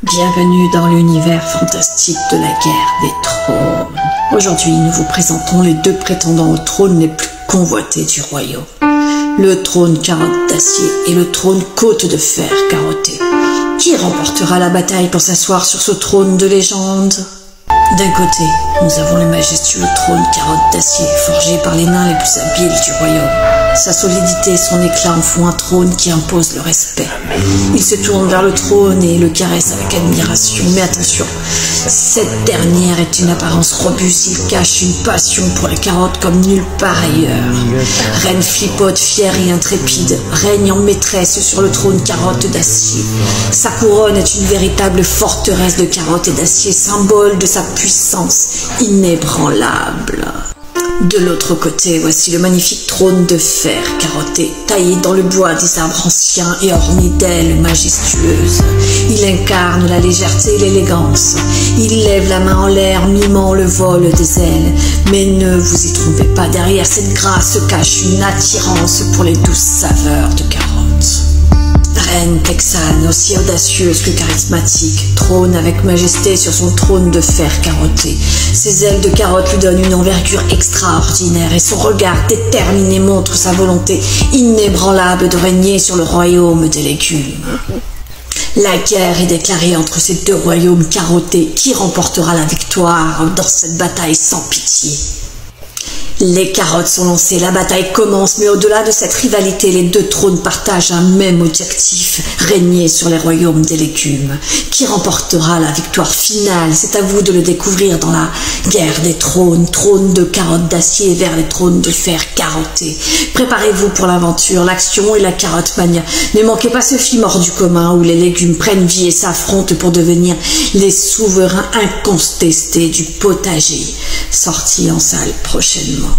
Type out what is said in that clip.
Bienvenue dans l'univers fantastique de la guerre des trônes. Aujourd'hui, nous vous présentons les deux prétendants au trône les plus convoités du royaume. Le trône carotte d'acier et le trône côte de fer carotté. Qui remportera la bataille pour s'asseoir sur ce trône de légende? D'un côté, nous avons le majestueux trône carotte d'acier, forgé par les nains les plus habiles du royaume. Sa solidité et son éclat en font un trône qui impose le respect. Il se tourne vers le trône et le caresse avec admiration. Mais attention, cette dernière est une apparence robuste. Il cache une passion pour la carotte comme nulle part ailleurs. Reine Flippote, fière et intrépide, règne en maîtresse sur le trône carotte d'acier. Sa couronne est une véritable forteresse de carotte et d'acier, symbole de sa puissance inébranlable. De l'autre côté, voici le magnifique trône de fer carotté, taillé dans le bois des arbres anciens et orné d'ailes majestueuses. Il incarne la légèreté et l'élégance. Il lève la main en l'air, mimant le vol des ailes. Mais ne vous y trompez pas, derrière cette grâce se cache une attirance pour les douces saveurs de carotte. Reine texane, aussi audacieuse que charismatique, trône avec majesté sur son trône de fer carotté. Ses ailes de carotte lui donnent une envergure extraordinaire et son regard déterminé montre sa volonté inébranlable de régner sur le royaume des légumes. La guerre est déclarée entre ces deux royaumes carottés. Qui remportera la victoire dans cette bataille sans pitié? Les carottes sont lancées, la bataille commence, mais au-delà de cette rivalité, les deux trônes partagent un même objectif, régner sur les royaumes des légumes. Qui remportera la victoire finale? C'est à vous de le découvrir dans la guerre des trônes, trône de carottes d'acier vers les trônes de fer carotté. Préparez-vous pour l'aventure, l'action et la carotte mania. Ne manquez pas ce film hors du commun où les légumes prennent vie et s'affrontent pour devenir les souverains incontestés du potager. Sorti en salle prochainement.